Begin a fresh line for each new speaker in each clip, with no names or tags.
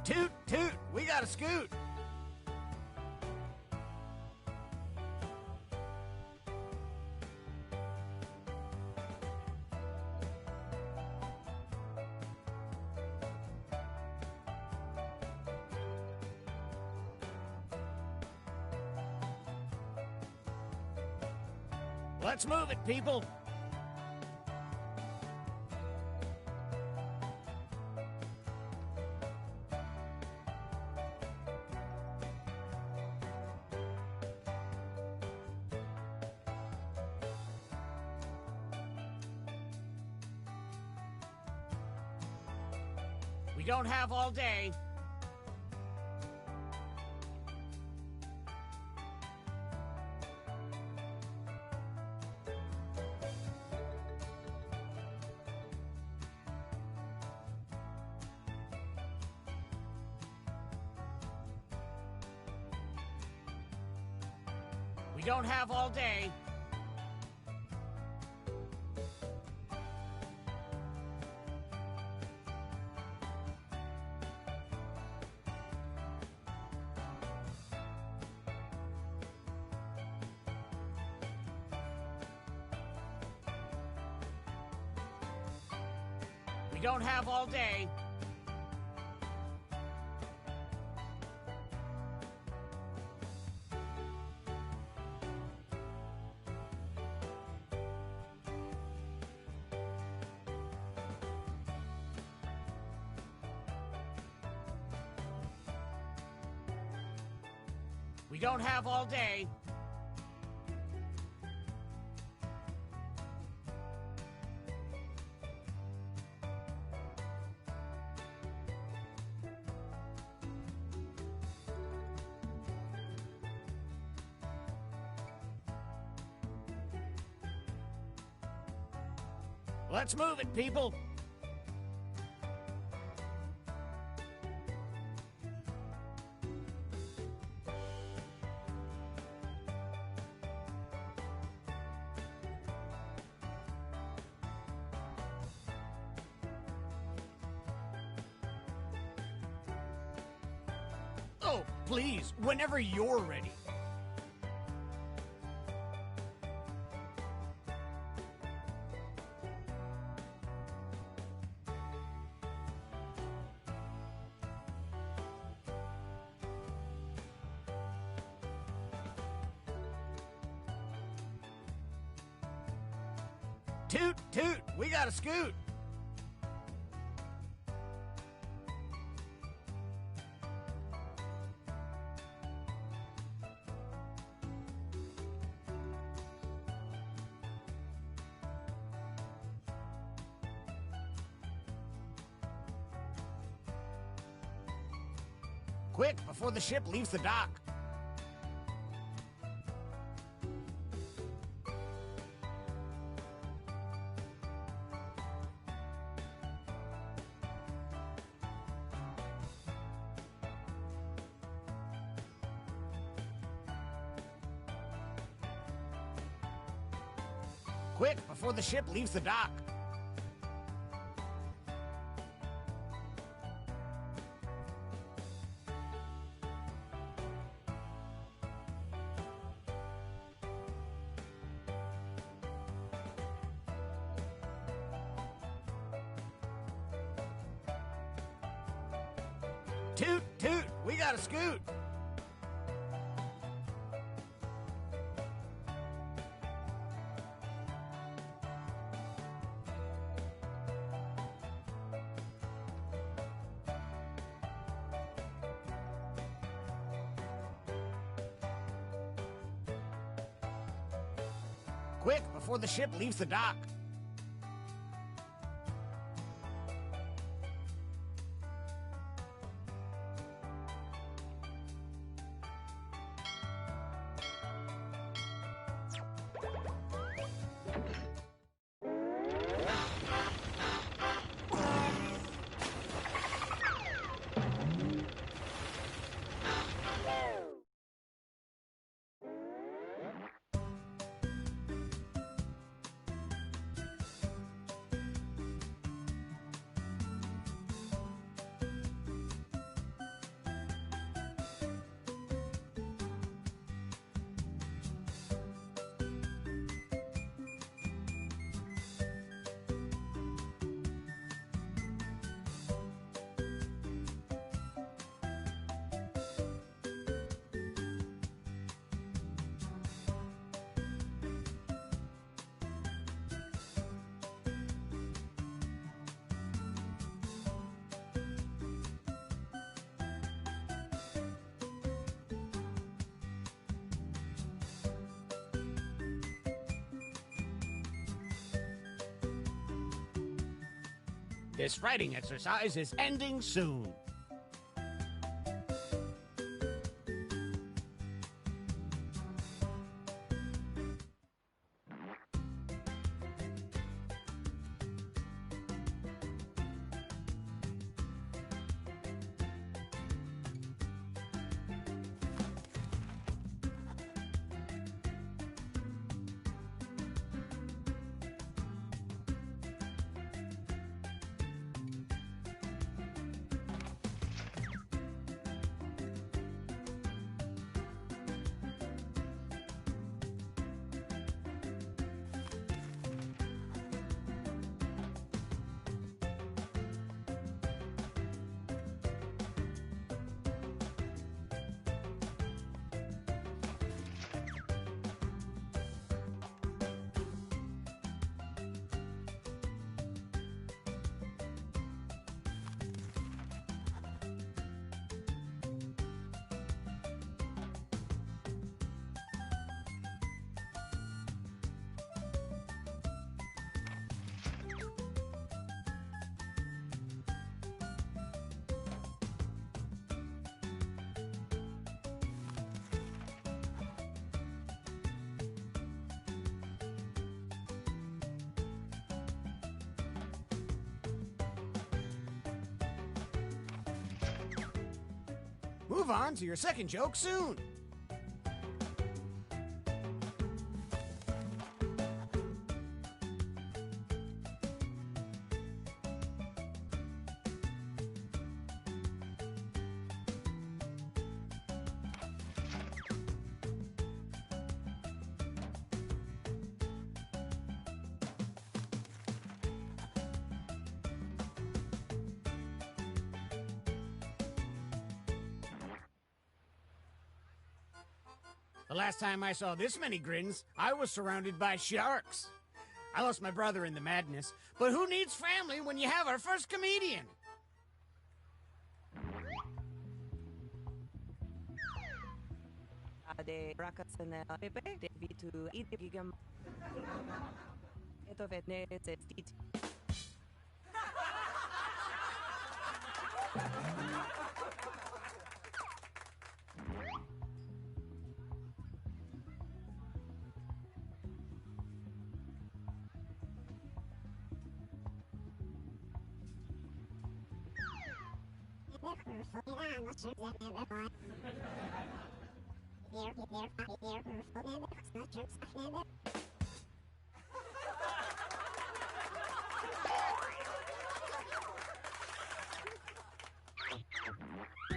Toot, toot, we got a scoot. Let's move it, people. We don't have all day. We don't have all day. We don't have all day. We don't have all day. Let's move it, people. Oh, please, whenever you're ready. Toot, toot, we got a scoot. Quick, before the ship leaves the dock. Quick, before the ship leaves the dock. Toot, toot, we got a scoot. Quick, before the ship leaves the dock. This writing exercise is ending soon. Move on to your second joke soon. The last time I saw this many grins, I was surrounded by sharks. I lost my brother in the madness, but who needs family when you have our first comedian?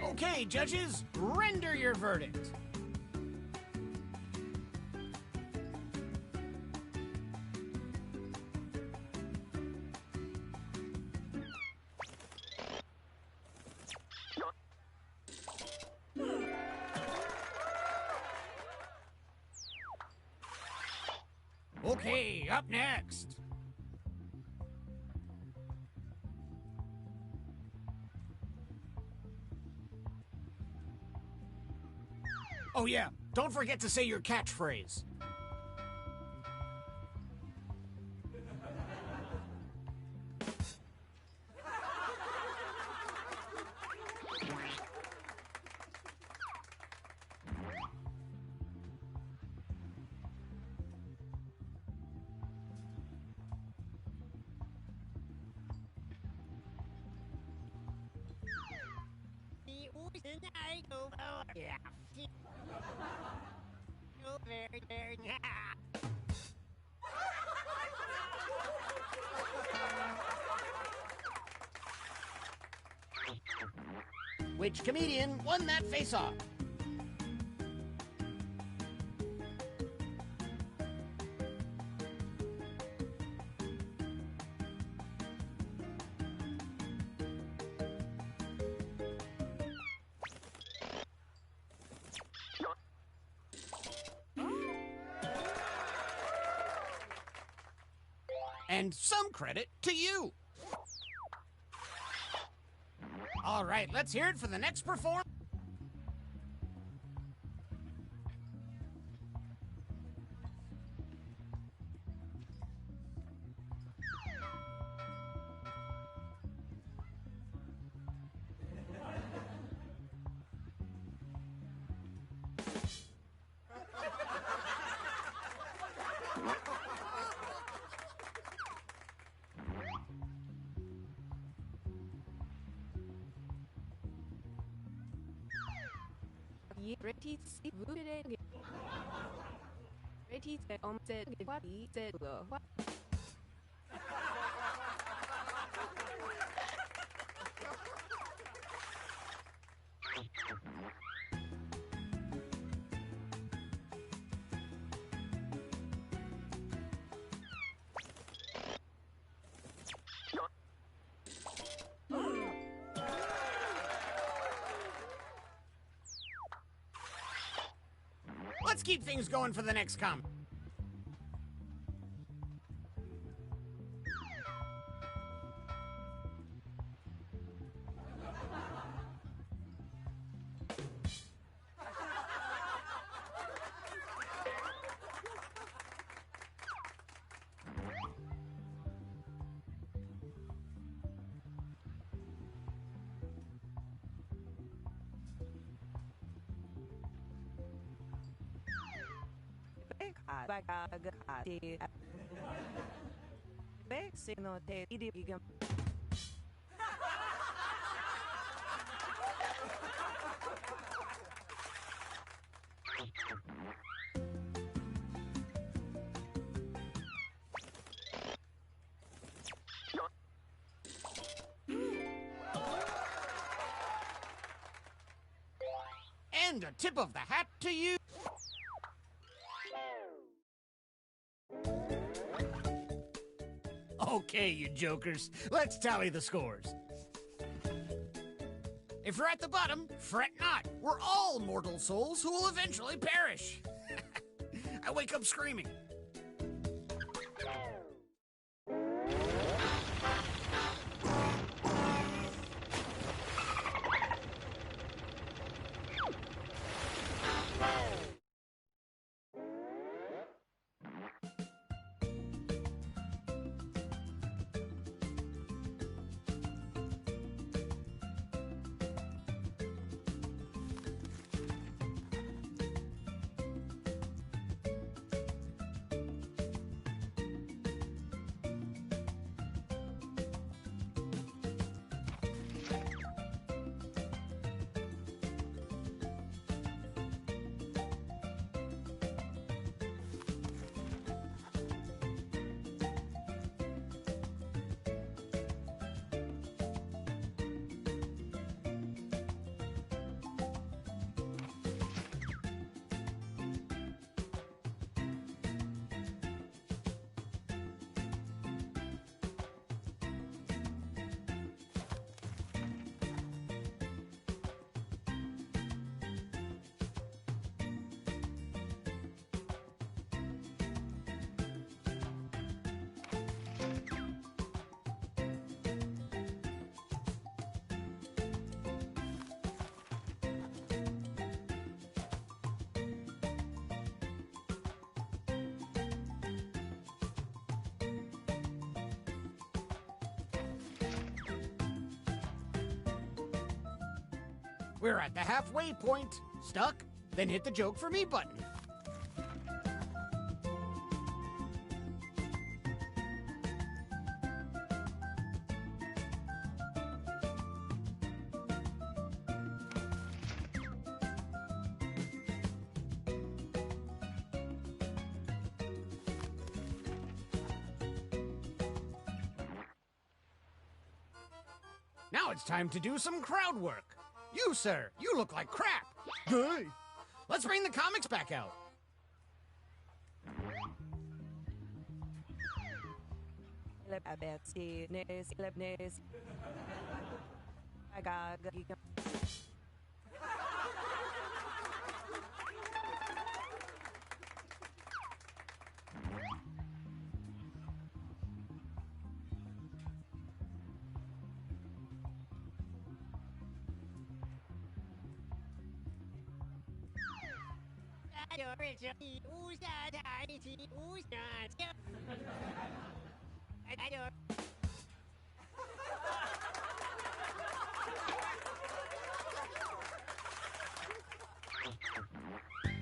Okay, judges, render your verdict. Okay, up next. Oh yeah, don't forget to say your catchphrase. Which comedian won that face-off? And some credit to you. All right, let's hear it for the next performance. Let's keep things going for the next comment. And a tip of the hat to you. Okay, you jokers, let's tally the scores. If you're at the bottom, fret not. We're all mortal souls who will eventually perish. I wake up screaming. We're at the halfway point. Stuck? Then hit the joke for me button. Now it's time to do some crowd work. You, sir, you look like crap. Hey, let's bring the comics back out.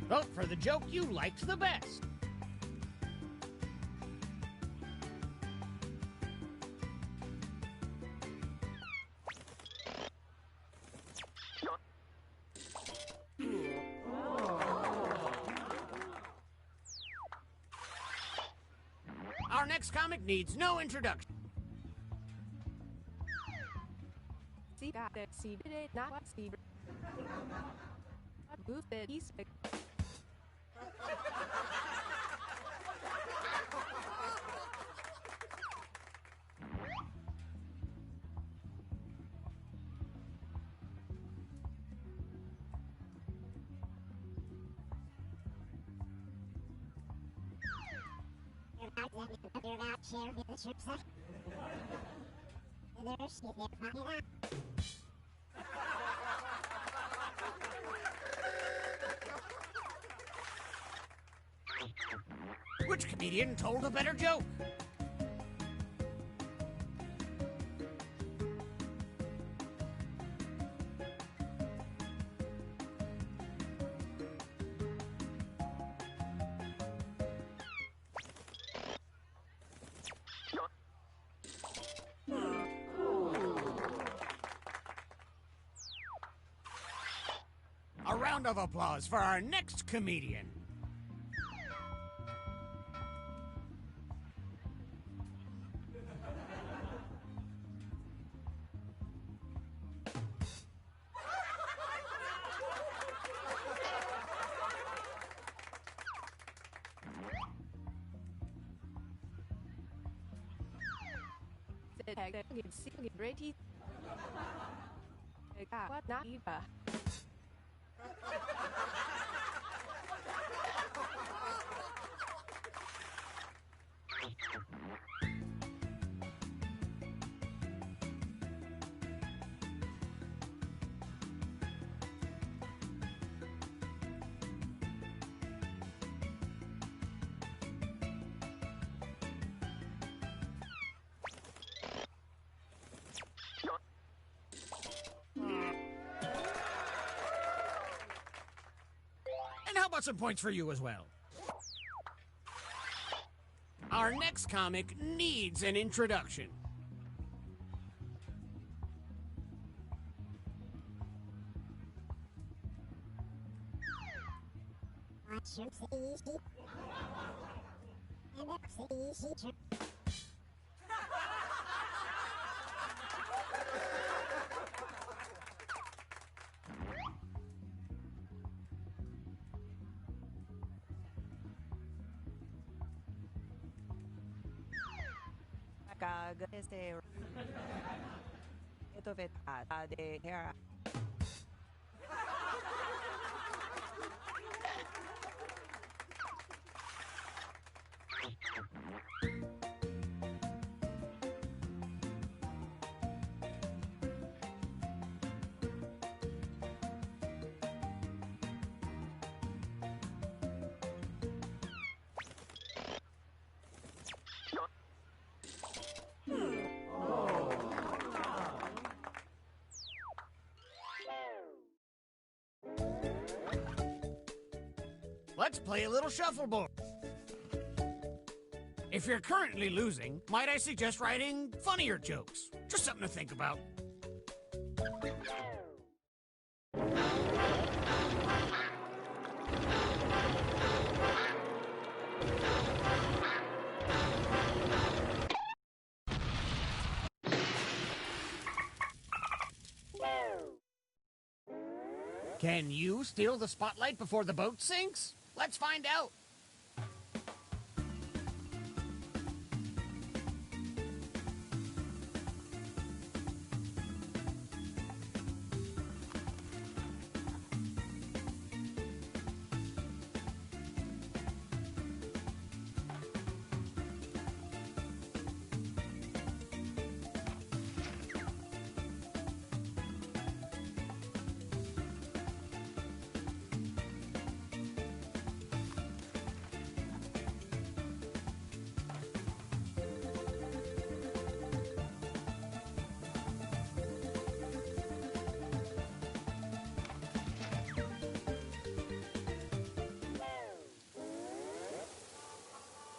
Vote for the joke you liked the best. Our next comic needs no introduction. Which comedian told a better joke? A round of applause for our next comedian. And how about some points for you as well? Our next comic needs an introduction. Let's play a little shuffleboard. If you're currently losing, might I suggest writing funnier jokes? Just something to think about. Can you steal the spotlight before the boat sinks? Let's find out.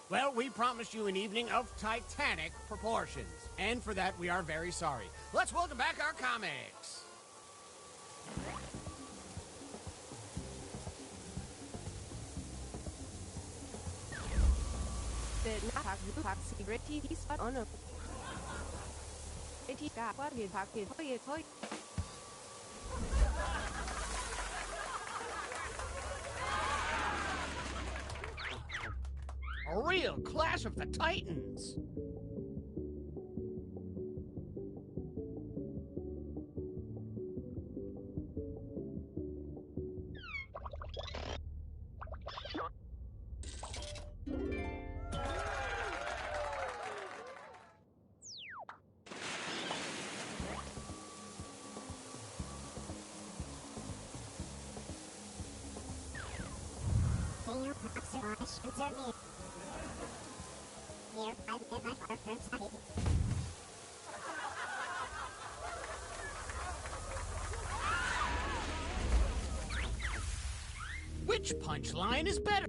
Well, we promised you an evening of titanic proportions, and for that we are very sorry. Let's welcome back our comics. A real Clash of the Titans. Which punchline is better?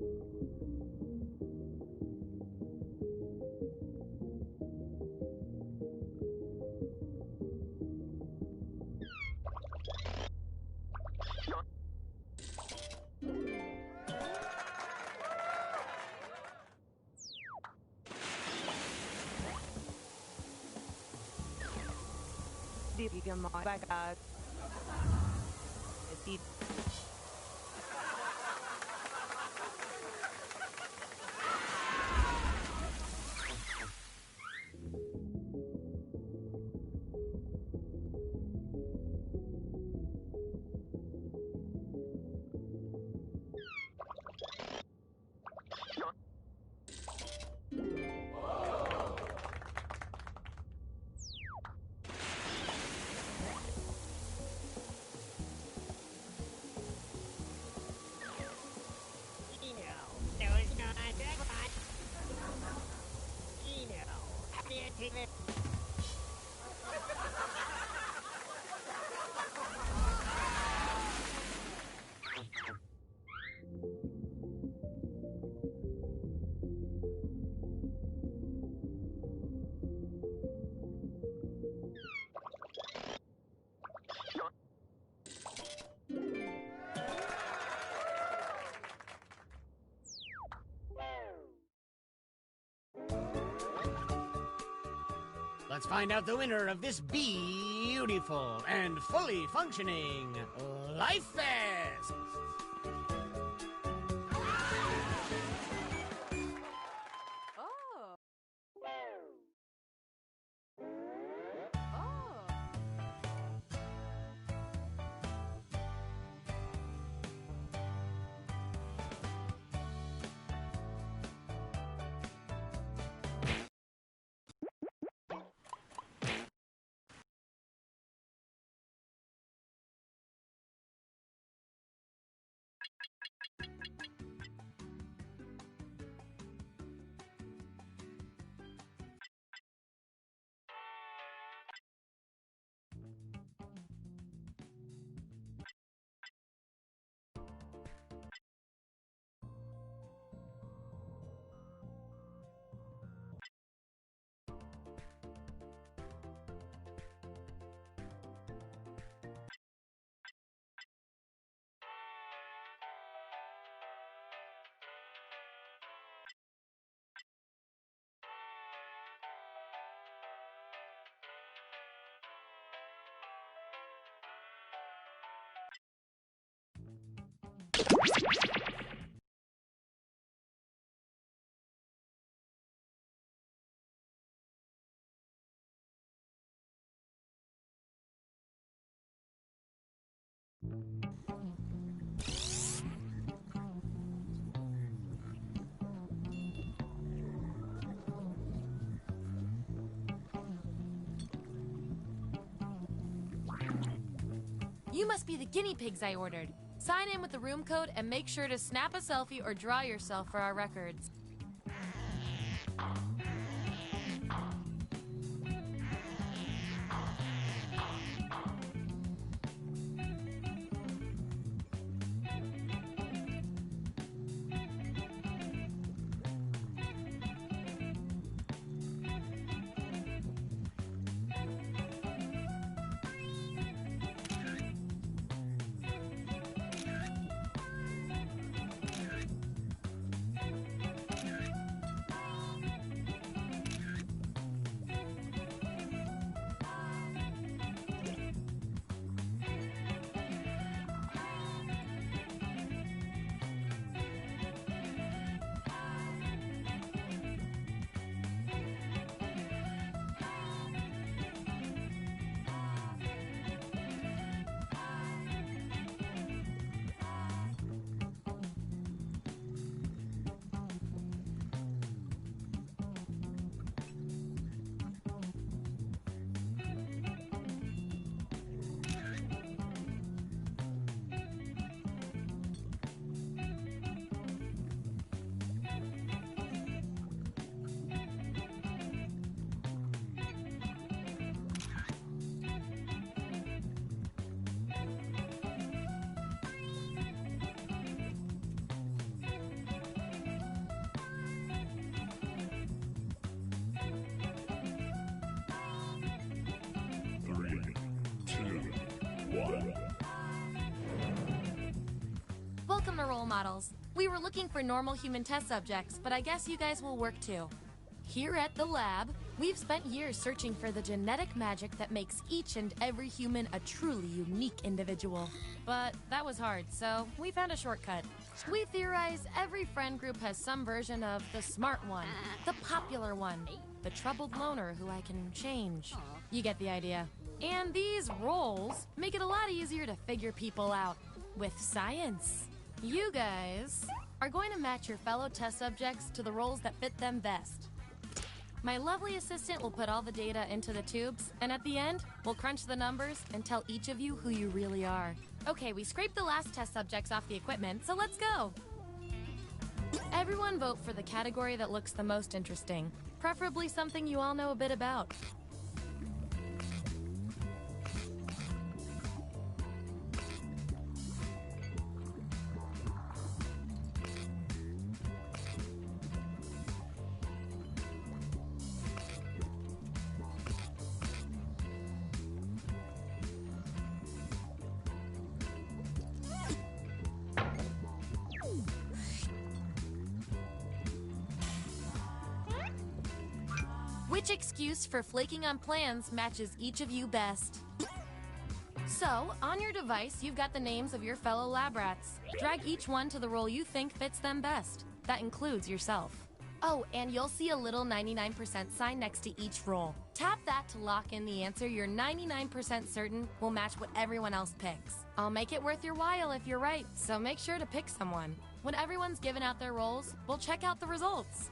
Let's find out the winner of this beautiful and fully functioning Life Fest.
You must be the guinea pigs I ordered. Sign in with the room code and make sure to snap a selfie or draw yourself for our records. Welcome to Role Models. We were looking for normal human test subjects, but I guess you guys will work too. Here at the lab, we've spent years searching for the genetic magic that makes each and every human a truly unique individual. But that was hard, so we found a shortcut. We theorize every friend group has some version of the smart one, the popular one, the troubled loner who I can change. You get the idea. And these roles make it a lot easier to figure people out with science. You guys are going to match your fellow test subjects to the roles that fit them best. My lovely assistant will put all the data into the tubes, and at the end, we'll crunch the numbers and tell each of you who you really are. Okay, we scraped the last test subjects off the equipment, so let's go! Everyone vote for the category that looks the most interesting, preferably something you all know a bit about. Which excuse for flaking on plans matches each of you best? So, on your device, you've got the names of your fellow lab rats. Drag each one to the role you think fits them best. That includes yourself. Oh, and you'll see a little 99% sign next to each role. Tap that to lock in the answer you're 99% certain will match what everyone else picks. I'll make it worth your while if you're right, so make sure to pick someone. When everyone's given out their roles, we'll check out the results.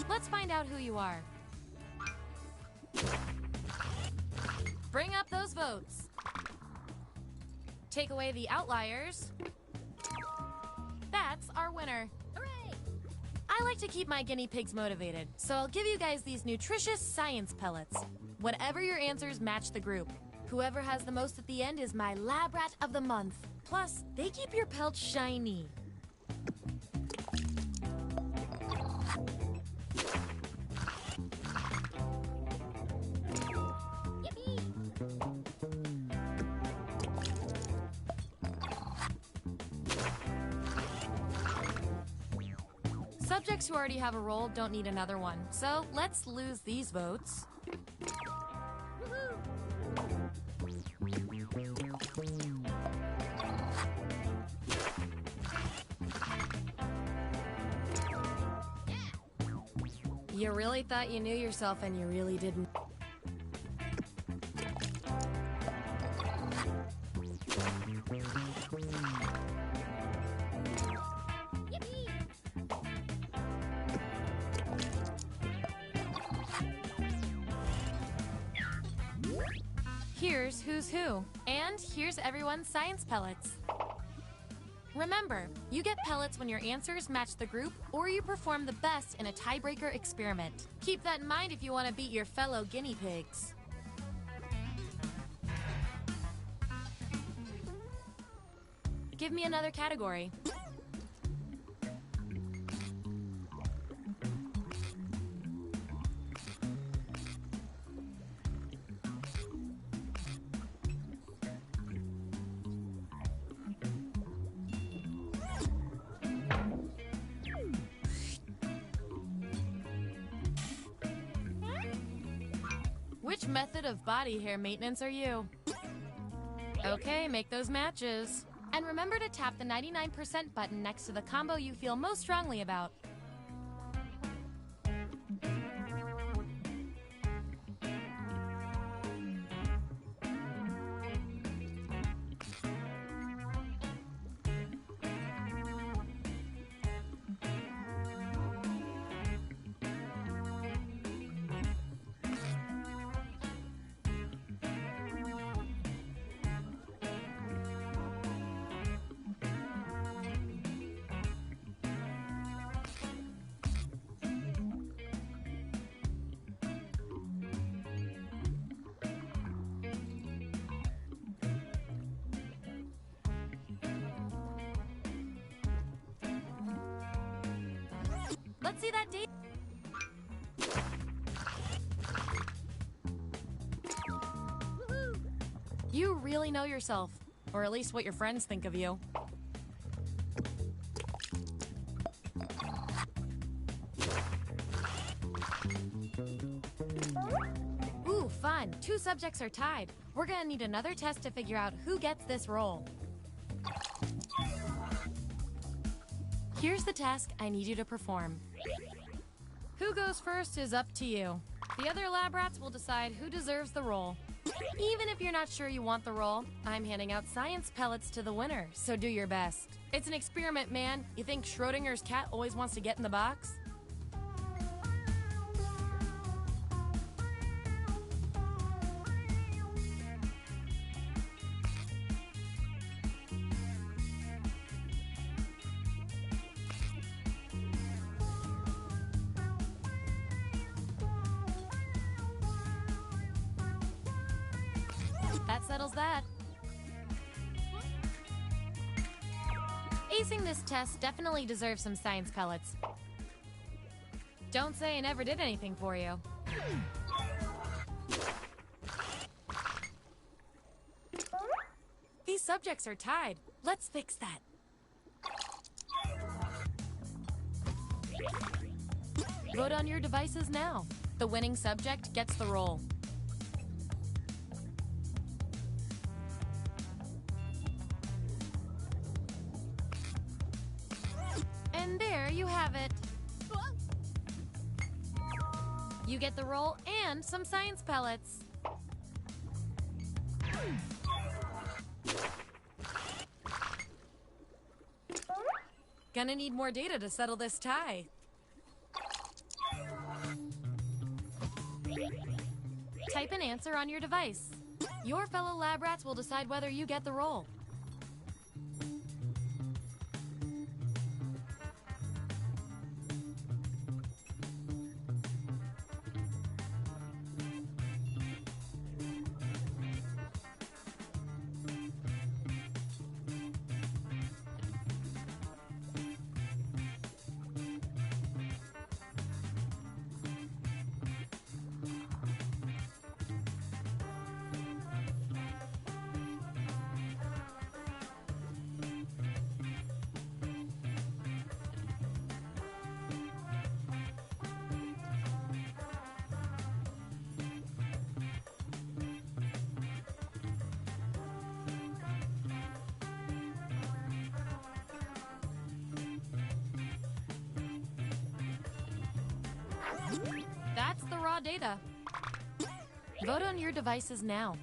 Let's find out who you are. Bring up those votes. Take away the outliers. That's our winner. Hooray! I like to keep my guinea pigs motivated, so I'll give you guys these nutritious science pellets. Whatever your answers match the group. Whoever has the most at the end is my lab rat of the month. Plus, they keep your pelts shiny. Subjects who already have a role don't need another one, so let's lose these votes. You really thought you knew yourself and you really didn't. Here's who's who. And here's everyone's science pellets. Remember, you get pellets when your answers match the group or you perform the best in a tiebreaker experiment. Keep that in mind if you want to beat your fellow guinea pigs. Give me another category. Which method of body hair maintenance are you? Okay, make those matches. And remember to tap the 99% button next to the combo you feel most strongly about. Let's see that data. You really know yourself, or at least what your friends think of you. Ooh, fun. 2 subjects are tied. We're gonna need another test to figure out who gets this role. Here's the task I need you to perform. Who goes first is up to you. The other lab rats will decide who deserves the role. Even if you're not sure you want the role, I'm handing out science pellets to the winner, so do your best. It's an experiment, man. You think Schrodinger's cat always wants to get in the box? That settles that. Acing this test definitely deserves some science pellets. Don't say I never did anything for you. These subjects are tied. Let's fix that. Vote on your devices now. The winning subject gets the role. And there you have it. You get the role and some science pellets. Gonna need more data to settle this tie. Type an answer on your device. Your fellow lab rats will decide whether you get the role. That's the raw data. Vote on your devices now.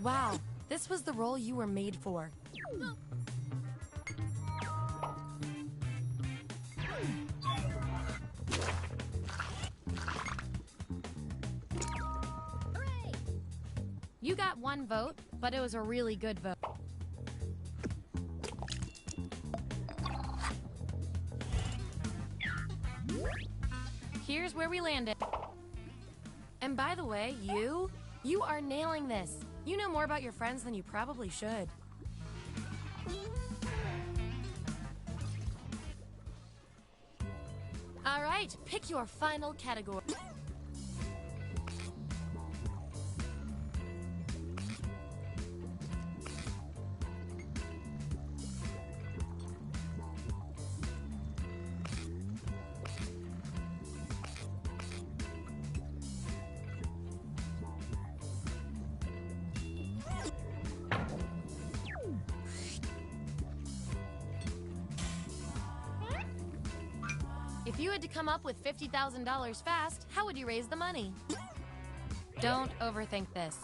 Wow, this was the role you were made for. You got 1 vote, but it was a really good vote. Here's where we landed. And by the way, you are nailing this. You know more about your friends than you probably should. All right, pick your final category. If you had to come up with $50,000 fast, how would you raise the money? Don't overthink this.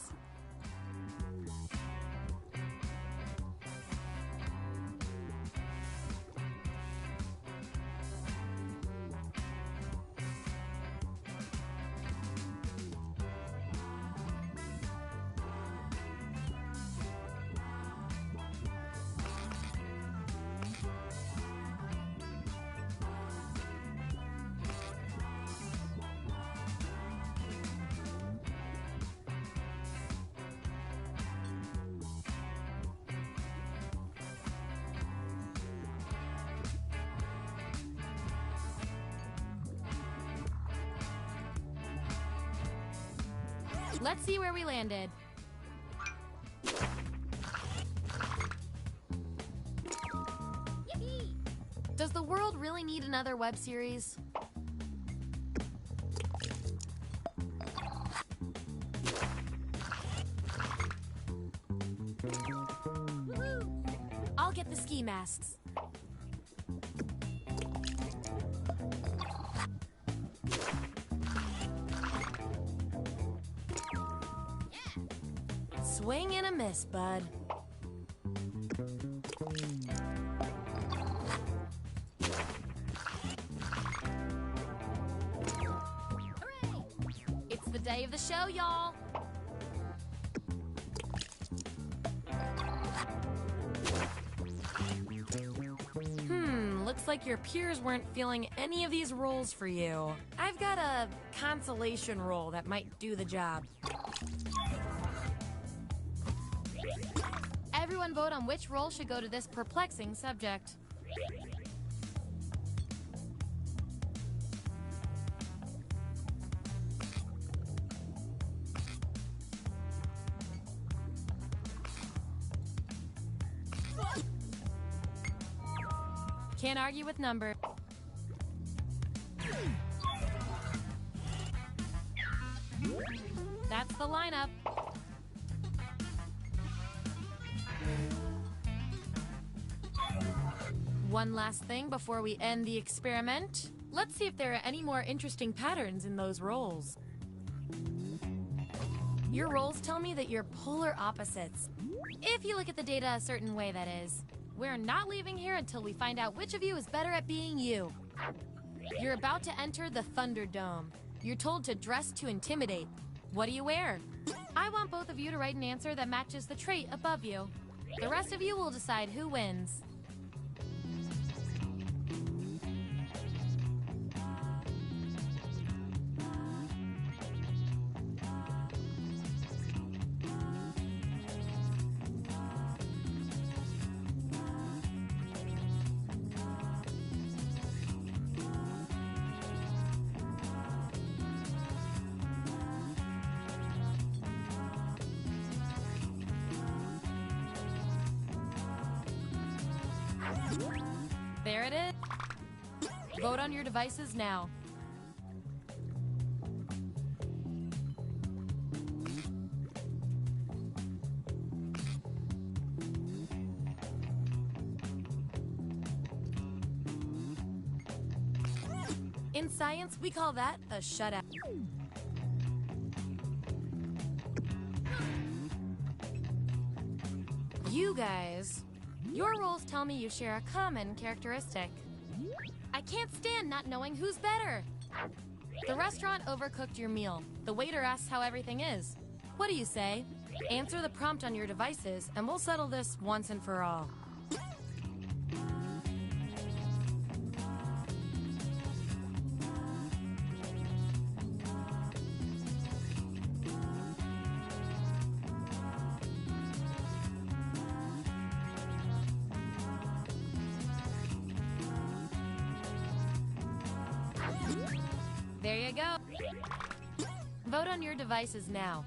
Let's see where we landed. Yippee! Does the world really need another web series? I'll get the ski masks. Swing and a miss, bud. Hooray! It's the day of the show, y'all. Looks like your peers weren't feeling any of these roles for you. I've got a consolation role that might do the job. Everyone vote on which role should go to this perplexing subject. Can't argue with numbers. That's the lineup. One last thing before we end the experiment. Let's see if there are any more interesting patterns in those roles. Your roles tell me that you're polar opposites. If you look at the data a certain way, that is. We're not leaving here until we find out which of you is better at being you. You're about to enter the Thunderdome. You're told to dress to intimidate. What do you wear? I want both of you to write an answer that matches the trait above you. The rest of you will decide who wins. There it is. Vote on your devices now. In science, we call that a shutout. You guys, your roles tell me you share a common characteristic. I can't stand not knowing who's better. The restaurant overcooked your meal. The waiter asks how everything is. What do you say? Answer the prompt on your devices, and we'll settle this once and for all. There you go. Vote on your devices now.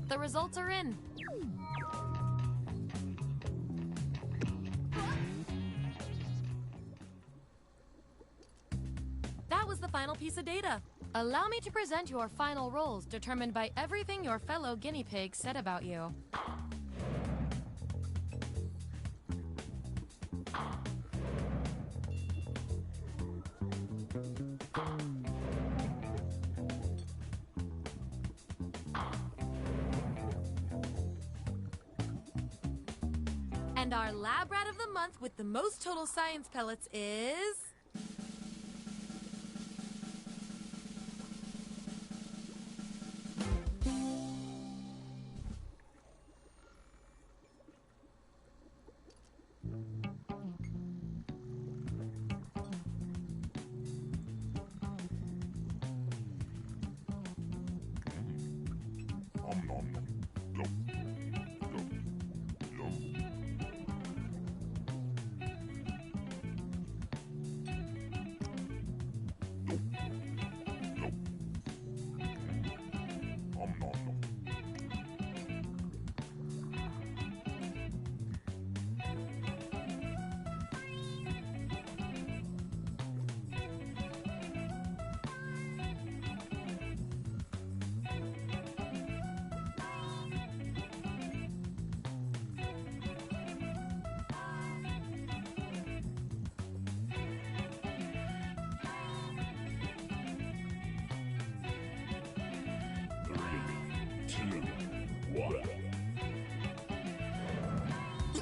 The results are in. That was the final piece of data. Allow me to present your final roles, determined by everything your fellow guinea pigs said about you. And our lab rat of the month with the most total science pellets is...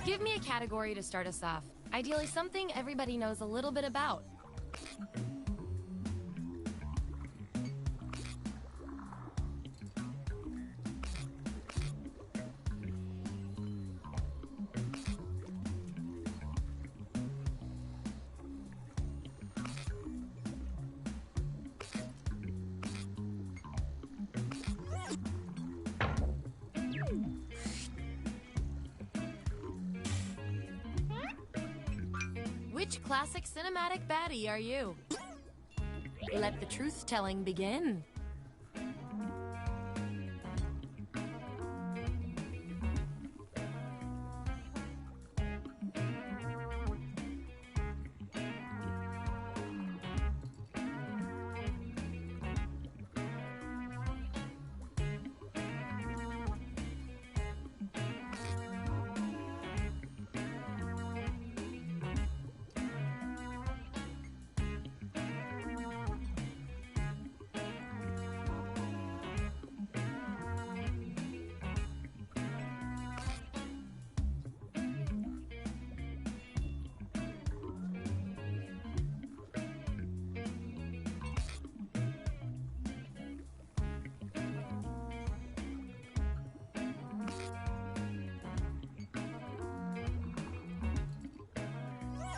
Give me a category to start us off. Ideally, something everybody knows a little bit about. Which classic cinematic baddie are you? Let the truth-telling begin.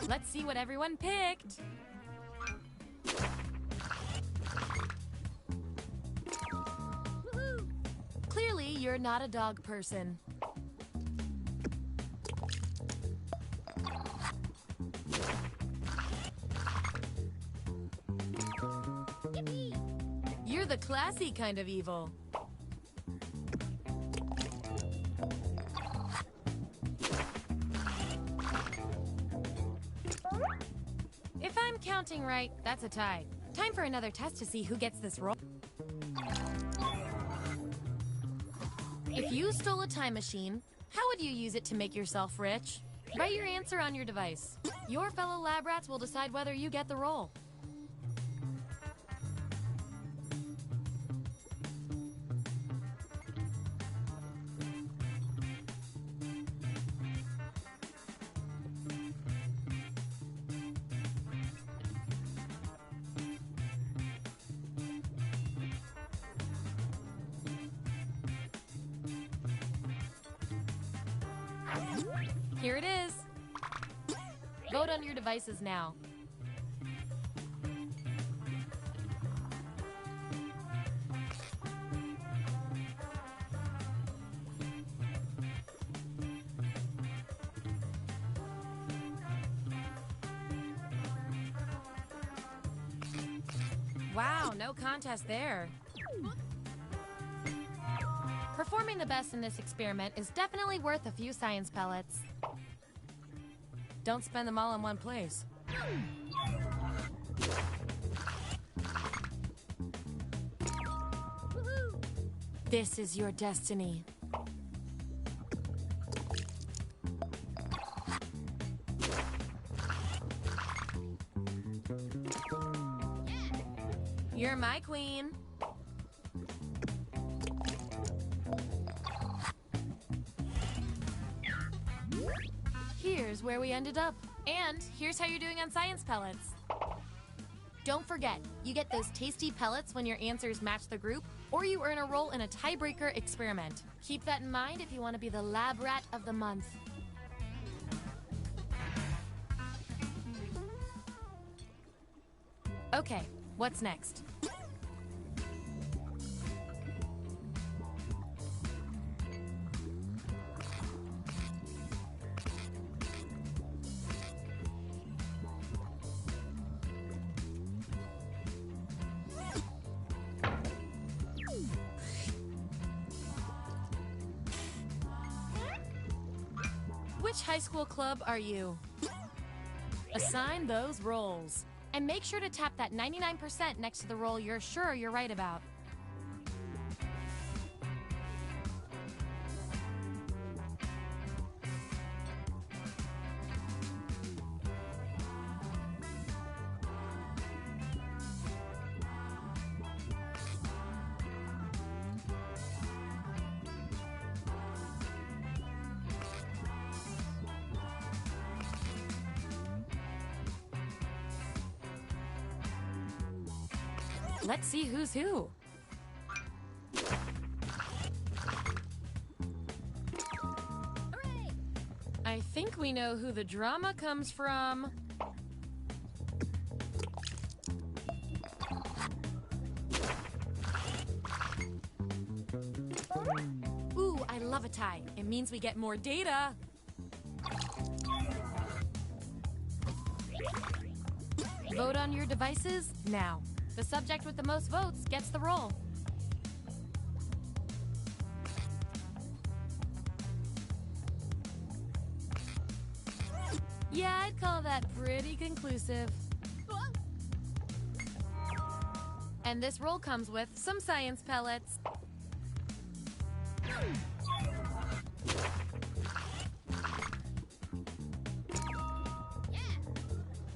Let's see what everyone picked. Woohoo! Clearly, you're not a dog person. Yippee! You're the classy kind of evil. If I'm counting right, that's a tie. Time for another test to see who gets this role. If you stole a time machine, how would you use it to make yourself rich? Write your answer on your device. Your fellow lab rats will decide whether you get the role. Here it is. Vote on your devices now. Wow, no contest there. Performing the best in this experiment is definitely worth a few science pellets. Don't spend them all in one place. This is your destiny. You're my queen. Here's where we ended up. And here's how you're doing on science pellets. Don't forget, you get those tasty pellets when your answers match the group, or you earn a role in a tiebreaker experiment. Keep that in mind if you want to be the lab rat of the month. Okay, what's next? Which high school club are you? Assign those roles. And make sure to tap that 99% next to the role you're sure you're right about. Let's see who's who. I think we know who the drama comes from. Ooh, I love a tie. It means we get more data. Vote on your devices now. The subject with the most votes gets the role. Yeah, I'd call that pretty conclusive. And this roll comes with some science pellets.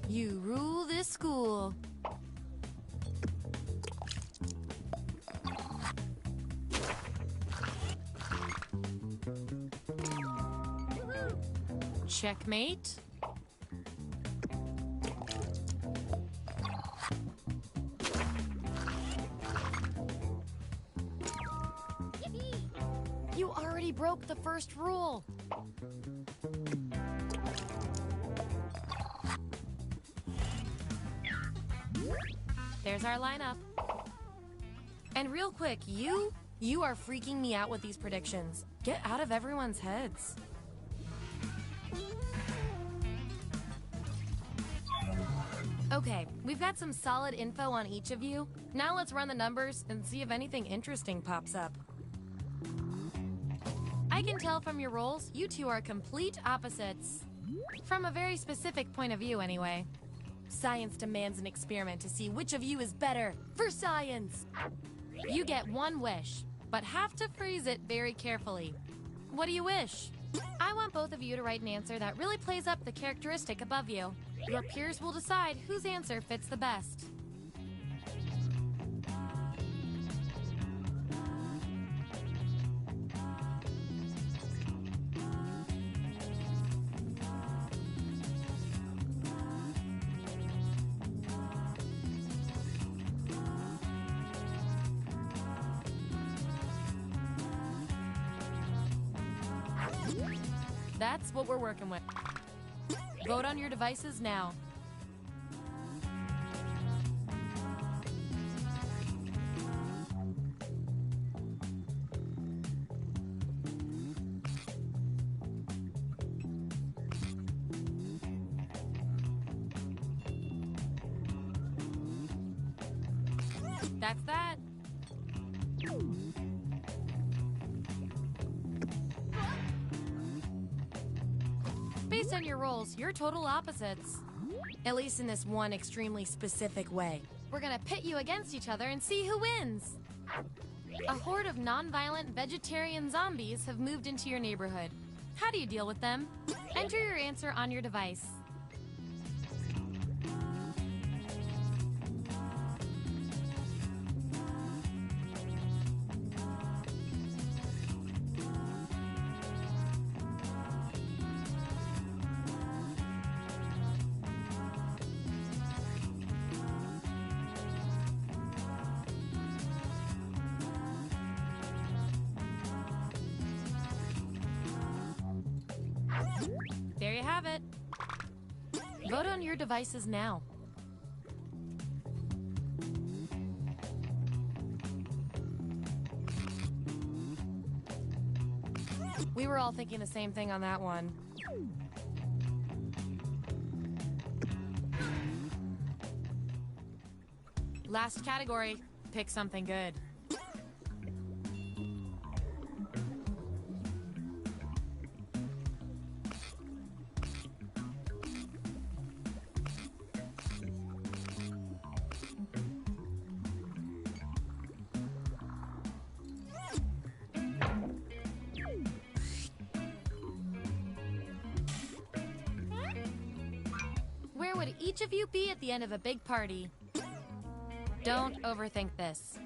You rule this school. Checkmate. You already broke the first rule. There's our lineup. And real quick, you are freaking me out with these predictions. Get out of everyone's heads. Okay, we've got some solid info on each of you. Now let's run the numbers and see if anything interesting pops up. I can tell from your rolls, you two are complete opposites. From a very specific point of view, anyway. Science demands an experiment to see which of you is better. For science! You get one wish, but have to phrase it very carefully. What do you wish? I want both of you to write an answer that really plays up the characteristic above you. Your peers will decide whose answer fits the best. That's what we're working with. Vote on your devices now. That's that. Based on your rolls, you're total opposites. At least in this one extremely specific way. We're gonna pit you against each other and see who wins. A horde of non-violent vegetarian zombies have moved into your neighborhood. How do you deal with them? Enter your answer on your device. There you have it. Vote on your devices now. We were all thinking the same thing on that one. Last category. Pick something good. Where would each of you be at the end of a big party? Don't overthink this.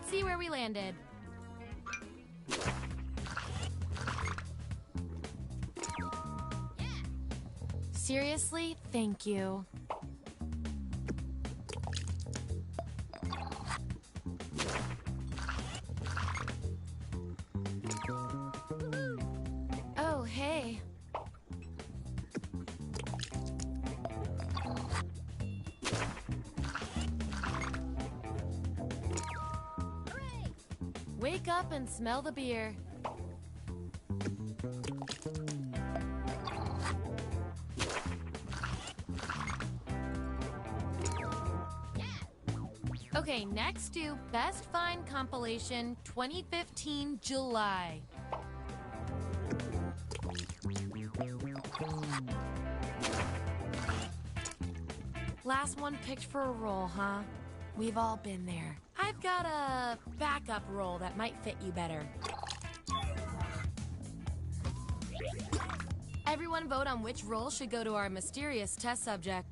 Let's see where we landed. Seriously? Thank you. Oh, hey. Wake up and smell the beer. Okay, next do Best Find Compilation 2015 July. Last one picked for a role, huh? We've all been there. I've got a backup role that might fit you better. Everyone vote on which role should go to our mysterious test subject.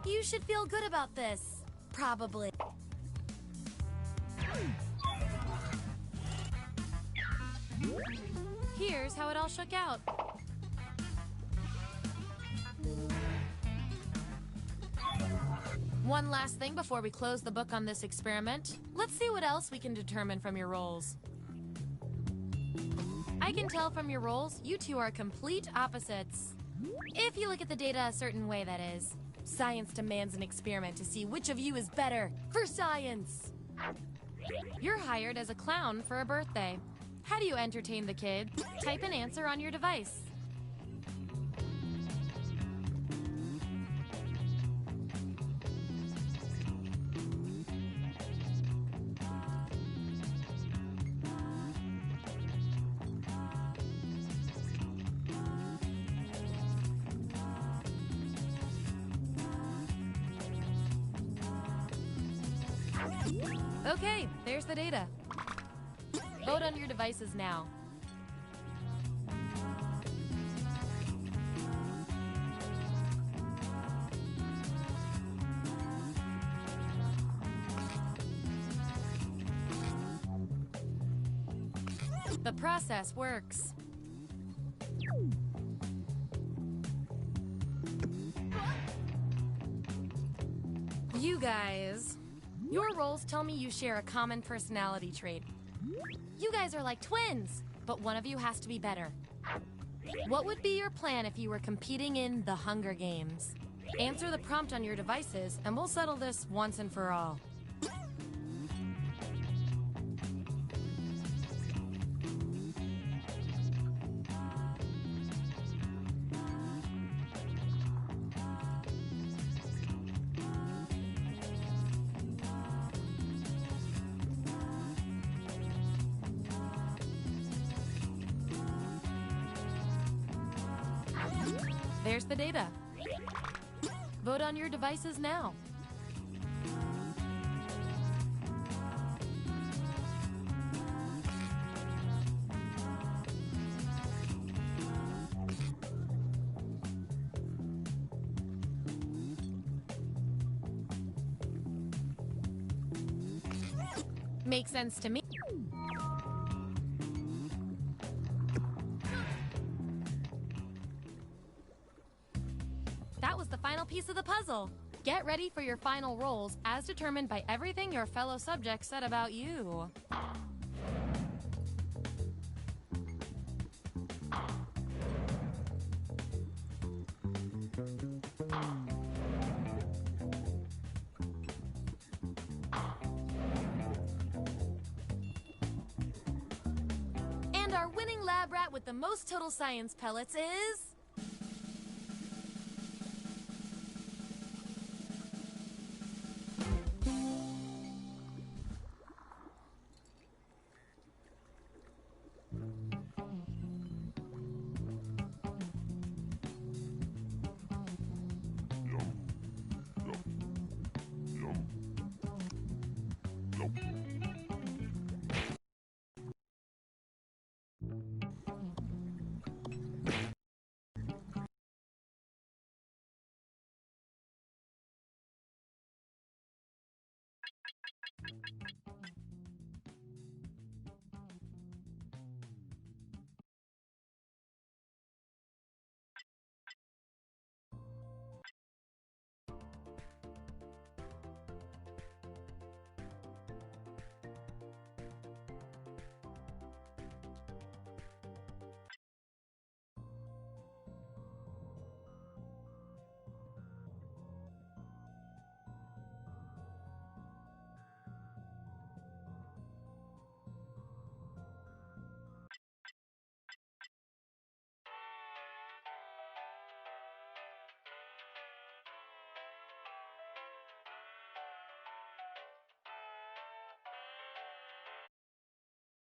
You should feel good about this. Probably. Here's how it all shook out. One last thing before we close the book on this experiment. Let's see what else we can determine from your roles. I can tell from your roles, you two are complete opposites. If you look at the data a certain way, that is. Science demands an experiment to see which of you is better for science. You're hired as a clown for a birthday. How do you entertain the kids? Type an answer on your device. Okay, there's the data. Vote on your devices now. The process works. You guys, your roles tell me you share a common personality trait. You guys are like twins, but one of you has to be better. What would be your plan if you were competing in the Hunger Games? Answer the prompt on your devices, and we'll settle this once and for all. There's the data. Vote on your devices now. Makes sense to me. That was the final piece of the puzzle. Get ready for your final roles as determined by everything your fellow subjects said about you. And our winning lab rat with the most total science pellets is...